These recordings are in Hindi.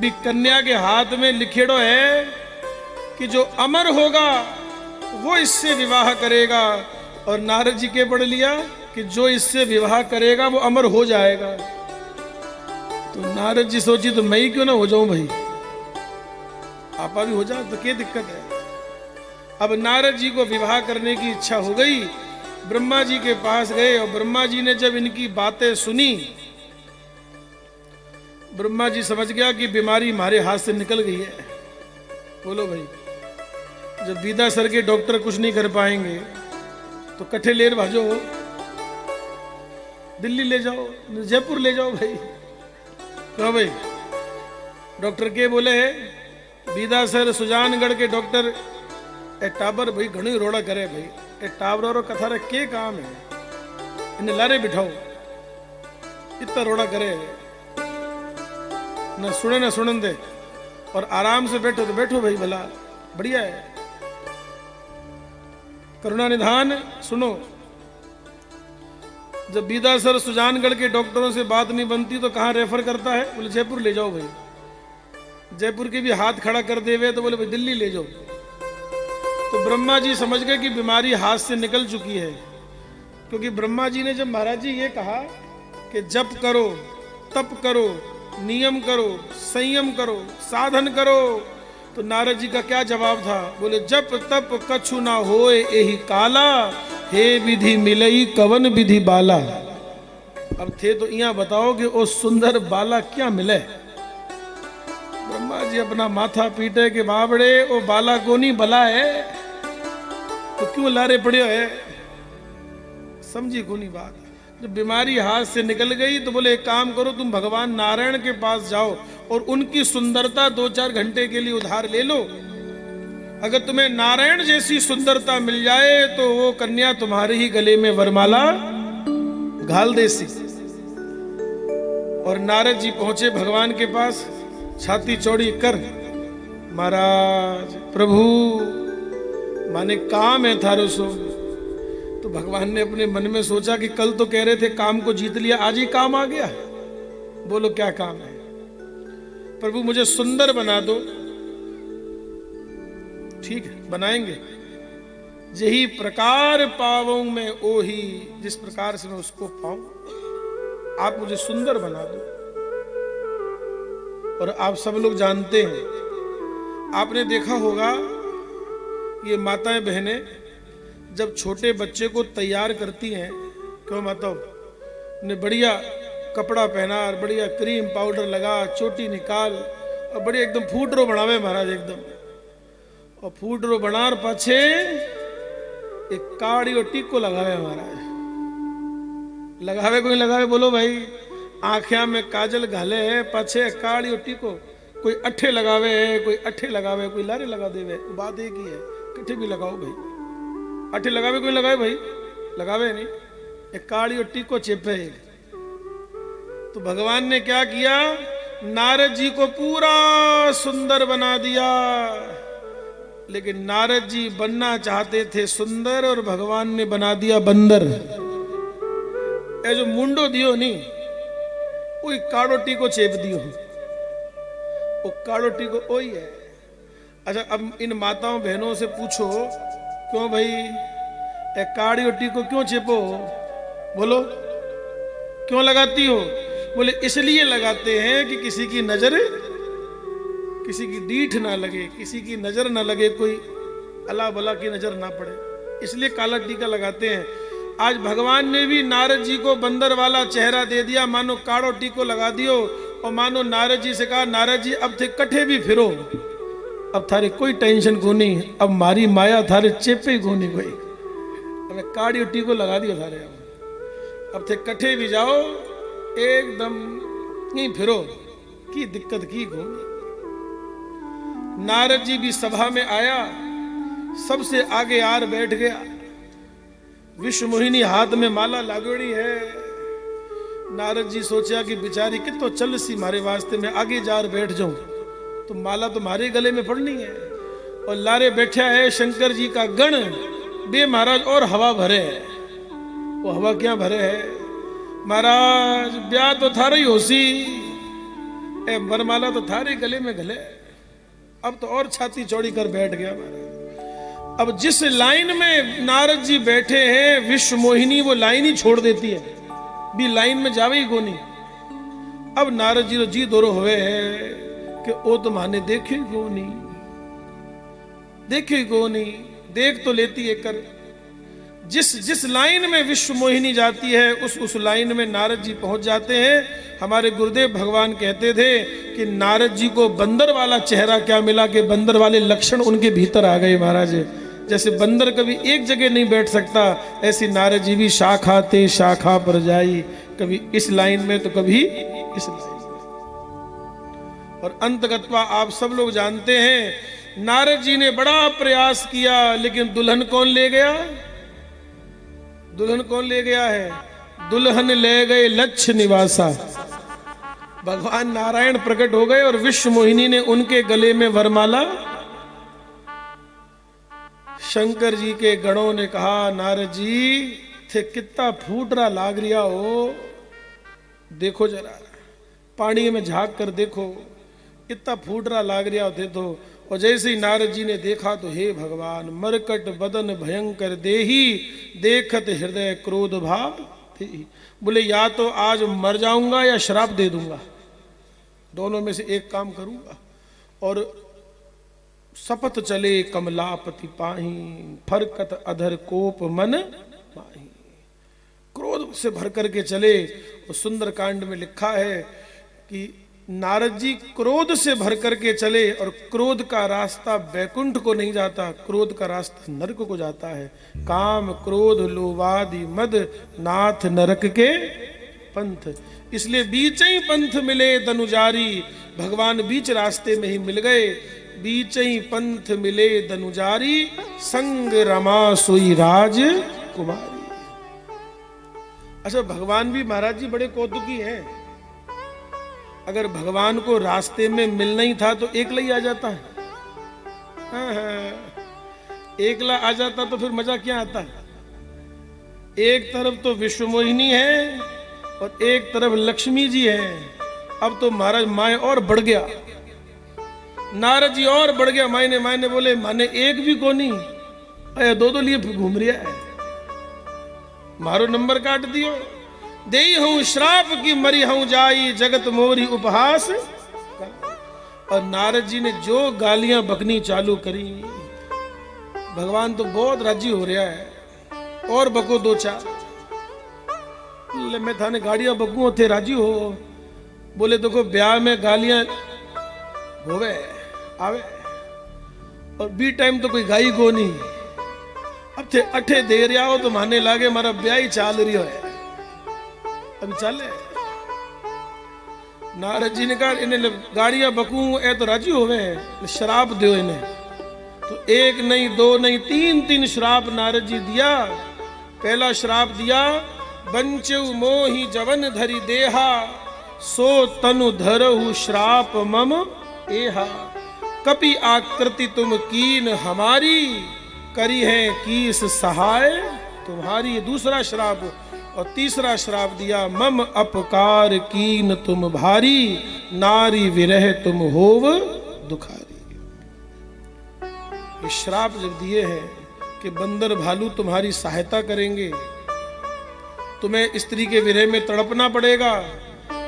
भी कन्या के हाथ में लिखेड़ो है कि जो अमर होगा वो इससे विवाह करेगा, और नारद जी के पढ़ लिया कि जो इससे विवाह करेगा वो अमर हो जाएगा। तो नारद जी सोची तो मैं ही क्यों ना हो जाऊं भाई, आपा भी हो जाओ तो क्या दिक्कत है। अब नारद जी को विवाह करने की इच्छा हो गई, ब्रह्मा जी के पास गए और ब्रह्मा जी ने जब इनकी बातें सुनी, ब्रह्मा जी समझ गया कि बीमारी हमारे हाथ से निकल गई है। बोलो भाई, जब बीदा सर के डॉक्टर कुछ नहीं कर पाएंगे तो कट्ठे लेर भाजो, दिल्ली ले जाओ, जयपुर ले जाओ भाई। कहो भाई, डॉक्टर के बोले है बीदा सर सुजानगढ़ के डॉक्टर ए टाबर भाई घणी रोड़ा करे भाई, ए टाबर और कथा के काम है, इन्हें लारे बिठाओ, इतना रोड़ा करे न सुने न सुनन दे, और आराम से बैठो तो बैठो भाई, भला बढ़िया है। करुणा निधान सुनो, जब बीदा सर सुजानगढ़ के डॉक्टरों से बात नहीं बनती तो कहां रेफर करता है, बोले जयपुर ले जाओ भाई। जयपुर के भी हाथ खड़ा कर देवे तो बोले भाई दिल्ली ले जाओ। तो ब्रह्मा जी समझ गए कि बीमारी हाथ से निकल चुकी है, क्योंकि ब्रह्मा जी ने जब महाराज जी ये कहा कि जप करो, तप करो, नियम करो, संयम करो, साधन करो, तो नारद जी का क्या जवाब था, बोले जप तप कछु ना होए एही काला, हे विधि मिलई कवन विधि बाला। अब थे तो यहाँ बताओ कि ओ सुंदर बाला क्या मिले। ब्रह्मा जी अपना माथा पीटे के बाबड़े ओ बाला को नहीं भला है तो क्यों लारे पड़े है, समझी को नहीं बात। जब बीमारी हाथ से निकल गई तो बोले एक काम करो, तुम भगवान नारायण के पास जाओ और उनकी सुंदरता 2-4 घंटे के लिए उधार ले लो। अगर तुम्हें नारायण जैसी सुंदरता मिल जाए तो वो कन्या तुम्हारे ही गले में वरमाला घाल देसी। और नारद जी पहुंचे भगवान के पास, छाती चौड़ी कर, महाराज प्रभु माने काम है थारो सो। तो भगवान ने अपने मन में सोचा कि कल तो कह रहे थे काम को जीत लिया, आज ही काम आ गया। बोलो क्या काम है। प्रभु मुझे सुंदर बना दो। ठीक है बनाएंगे, यही प्रकार पाऊं मैं ओही, जिस प्रकार से मैं उसको पाऊं, आप मुझे सुंदर बना दो। और आप सब लोग जानते हैं, आपने देखा होगा ये माताएं बहनें जब छोटे बच्चे को तैयार करती हैं, क्यों माताओं ने बढ़िया कपड़ा पहना और बढ़िया क्रीम पाउडर लगा, चोटी निकाल और बढ़िया एकदम फूटरो बनावे महाराज एकदम, और फूटरो बनार पाछे एक काड़ी और टीको लगावे महाराज। लगावे कोई लगावे, बोलो भाई। आँखिया में काजल घाले है, पाछे काड़ी और टीको, कोई अट्ठे लगावे है, कोई अट्ठे लगावे, कोई लारे लगा देवे, बात एक ही है, किट्ठे भी लगाओ भाई। अट्ठे लगावे कोई लगावे भाई, लगावे नहीं, एक काड़ी और टीको चेपे। तो भगवान ने क्या किया, नारद जी को पूरा सुंदर बना दिया। लेकिन नारद जी बनना चाहते थे सुंदर और भगवान ने बना दिया बंदर। ए जो मुंडो दियो नहीं, वही काड़ोटी को चेप दियो, वो काड़ोटी को वही है। अच्छा अब इन माताओं बहनों से पूछो, क्यों भाई ए काड़ी और टीको क्यों चेपो, बोलो क्यों लगाती हो। बोले इसलिए लगाते हैं कि किसी की नजर, किसी की डीठ ना लगे, किसी की नजर ना लगे, कोई अला बला की नजर ना पड़े, इसलिए काला टीका लगाते हैं। आज भगवान ने भी नारद जी को बंदर वाला चेहरा दे दिया, मानो काड़ो टीको लगा दियो, और मानो नारद जी से कहा नारद जी अब थे कट्ठे भी फिरो, अब थारे कोई टेंशन को नहीं, अब मारी माया थारे चेपे को नहीं कोई, अब काड़ी और टीको लगा दियो थारे, अब थे कट्ठे भी जाओ एकदम नहीं फिरो, की दिक्कत की को। नारद जी भी सभा में आया, सबसे आगे आर बैठ गया, विश्व मोहिनी हाथ में माला लागोड़ी है। नारद जी सोचा कि बेचारी कितो चल सी मारे वास्ते, मैं आगे जार बैठ जाऊं तो माला तो मारे गले में पड़नी है। और लारे बैठा है शंकर जी का गण, बे महाराज और हवा भरे है। वो हवा क्या भरे है महाराज, ब्याह तो थारा ही होसी, ए वरमाला तो थारे गले में गले, अब तो और छाती चौड़ी कर बैठ गया महाराज। अब जिस लाइन में नारद जी बैठे हैं विश्व मोहिनी वो लाइन ही छोड़ देती है, भी लाइन में जावे ही कोनी। अब नारद जी तो जी दोरो हुए है कि ओ तो माने देखे को नहीं, देखे को नहीं, देख तो लेती है कर। जिस लाइन में विश्व मोहिनी जाती है उस लाइन में नारद जी पहुंच जाते हैं। हमारे गुरुदेव भगवान कहते थे कि नारद जी को बंदर वाला चेहरा क्या मिला कि बंदर वाले लक्षण उनके भीतर आ गए महाराज। जैसे बंदर कभी एक जगह नहीं बैठ सकता, ऐसी नारद जी भी शाखा ते शाखा पर जाई, कभी इस लाइन में तो कभी इस लाइन में। और अंतगत्वा आप सब लोग जानते हैं नारद जी ने बड़ा प्रयास किया, लेकिन दुल्हन कौन ले गया? दुल्हन कौन ले गया है? दुल्हन ले गए लक्ष्य निवासा। भगवान नारायण प्रकट हो गए और विश्व मोहिनी ने उनके गले में वरमाला। शंकर जी के गणों ने कहा नारद जी थे कितना फूट रहा लाग रिया हो, देखो जरा पानी में झांक कर देखो, कितना फूट रहा लाग रिया होते तो। और जैसे ही नारद जी ने देखा तो हे भगवान मरकट बदन भयंकर देही, देखत हृदय क्रोध भाव देही। बोले या तो आज मर जाऊंगा या श्राप दे दूंगा, दोनों में से एक काम करूंगा। और शपथ चले कमलापति पाही, फरकत अधर कोप मन माही। क्रोध से भर करके चले। और सुंदर कांड में लिखा है कि नारद जी क्रोध से भर करके चले, और क्रोध का रास्ता बैकुंठ को नहीं जाता, क्रोध का रास्ता नरक को जाता है। काम क्रोध लोवादि मद नाथ नरक के पंथ। इसलिए बीच ही पंथ मिले दनुजारी, भगवान बीच रास्ते में ही मिल गए। बीच ही पंथ मिले दनुजारी, संग रमा सोई राज कुमारी। अच्छा भगवान भी महाराज जी बड़े कौतुकी हैं। अगर भगवान को रास्ते में मिलना ही था तो एकला ही आ जाता है। एकला आ जाता तो फिर मजा क्या आता है। एक तरफ तो विश्व मोहिनी है और एक तरफ लक्ष्मी जी है। अब तो महाराज माए और बढ़ गया, नारद जी और बढ़ गया। मायने बोले माने एक भी को नहीं, अरे दो लिए घूम रिया है, मारो नंबर काट दियो। देई हूं श्राप की मरी हूं जाई, जगत मोरी उपहास। और नारद जी ने जो गालियां बकनी चालू करी, भगवान तो बहुत राजी हो रहा है, और बको दो चार। मैं थाने गाड़ियां बकू थे राजी हो। बोले देखो ब्याह में गालियां होवे आवे, और बी टाइम तो कोई गाई को नहीं। अब थे अठे दे रहा हो तो माने लागे मारा ब्याह ही चाल रही है, अब चले। नारद जी ने कहा इन्हें गाड़ियां बकू ए तो राजी होवे, शराब दो इन्हें। तो एक नहीं दो नहीं तीन श्राप नारद जी दिया। पहला श्राप दिया बंचु मोहि जवन धरि देहा, सो तनु धरहु श्राप मम एहा। कपि आकृति तुम कीन हमारी, करी है कीस सहाय तुम्हारी। दूसरा श्राप। और तीसरा श्राप दिया मम अपकार कीन तुम भारी, नारी विरह तुम होव दुखारी। ये श्राप जब दिए हैं कि बंदर भालू तुम्हारी सहायता करेंगे, तुम्हें स्त्री के विरह में तड़पना पड़ेगा,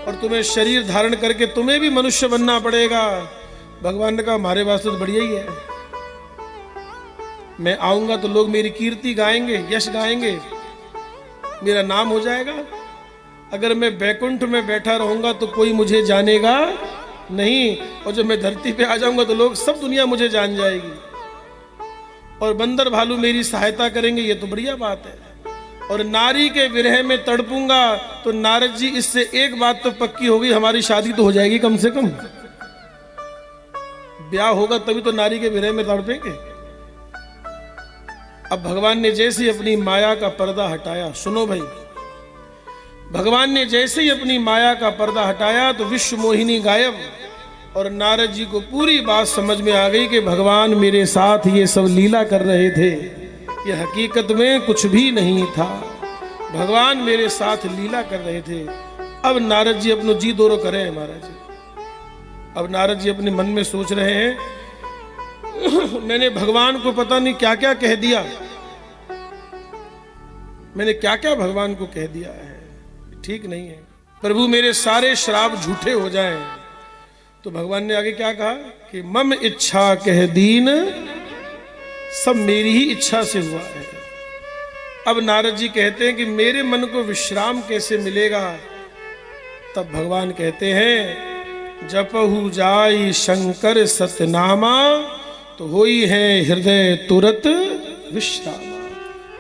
और तुम्हें शरीर धारण करके तुम्हें भी मनुष्य बनना पड़ेगा। भगवान ने कहा हमारे वास्ते तो बढ़िया ही है, मैं आऊंगा तो लोग मेरी कीर्ति गाएंगे, यश गाएंगे, मेरा नाम हो जाएगा। अगर मैं बैकुंठ में बैठा रहूंगा तो कोई मुझे जानेगा नहीं, और जब मैं धरती पे आ जाऊंगा तो लोग सब दुनिया मुझे जान जाएगी, और बंदर भालू मेरी सहायता करेंगे, ये तो बढ़िया बात है। और नारी के विरह में तड़पूंगा तो नारद जी इससे एक बात तो पक्की होगी, हमारी शादी तो हो जाएगी कम से कम। ब्याह होगा तभी तो नारी के विरह में तड़पेंगे। अब भगवान ने जैसे ही अपनी माया का पर्दा हटाया, सुनो भाई, भगवान ने जैसे ही अपनी माया का पर्दा हटाया तो विश्व मोहिनी गायब। और नारद जी को पूरी बात समझ में आ गई कि भगवान मेरे साथ ये सब लीला कर रहे थे, ये हकीकत में कुछ भी नहीं था, भगवान मेरे साथ लीला कर रहे थे। अब नारद जी अपनो जी दोरो करे महाराज। अब नारद जी अपने मन में सोच रहे हैं मैंने भगवान को पता नहीं क्या क्या कह दिया, मैंने क्या क्या भगवान को कह दिया है, ठीक नहीं है। प्रभु मेरे सारे श्राप झूठे हो जाएं। तो भगवान ने आगे क्या कहा कि मम इच्छा कह दीन, सब मेरी ही इच्छा से हुआ है। अब नारद जी कहते हैं कि मेरे मन को विश्राम कैसे मिलेगा? तब भगवान कहते हैं जपहु जाई शंकर सतनामा, तो होई है हृदय तुरत विश्रामा,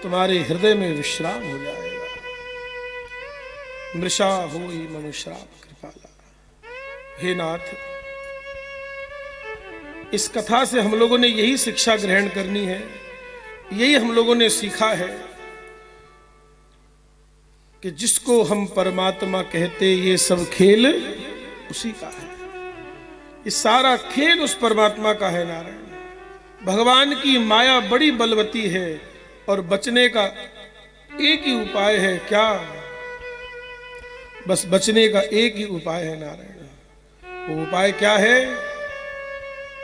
तुम्हारे हृदय में विश्राम हो जाएगा। मृषा होई मम श्राप कृपाला। हे नाथ, इस कथा से हम लोगों ने यही शिक्षा ग्रहण करनी है, यही हम लोगों ने सीखा है कि जिसको हम परमात्मा कहते ये सब खेल उसी का है, ये सारा खेल उस परमात्मा का है। नारायण, भगवान की माया बड़ी बलवती है और बचने का एक ही उपाय है। क्या? बस बचने का एक ही उपाय है नारायण। वो उपाय क्या है?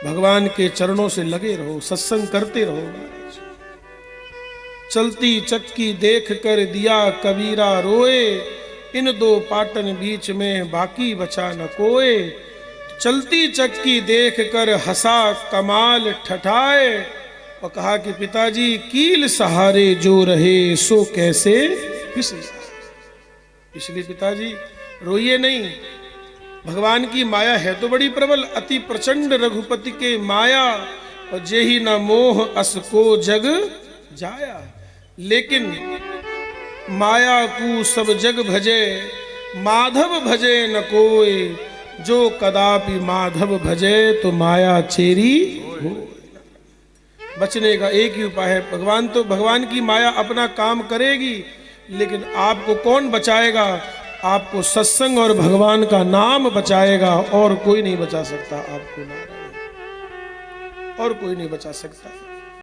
भगवान के चरणों से लगे रहो, सत्संग करते रहो। महाराज, चलती चक्की देख कर दिया कबीरा रोए, इन दो पाटन बीच में बाकी बचा न कोए। चलती चक्की देख कर हंसा कमाल ठठाए, और कहा कि पिताजी कील सहारे जो रहे सो कैसे फिस जाए। इसलिए पिताजी रोइए नहीं, भगवान की माया है तो बड़ी प्रबल, अति प्रचंड रघुपति के माया, और जेहि न मोह अस को जग जाया। लेकिन माया को सब जग भजे, माधव भजे न कोई, जो कदापि माधव भजे तो माया चेरी हो। बचने का एक ही उपाय है। भगवान तो भगवान की माया अपना काम करेगी, लेकिन आपको कौन बचाएगा? आपको सत्संग और भगवान का नाम बचाएगा, और कोई नहीं बचा सकता आपको नारायण, और कोई नहीं बचा सकता।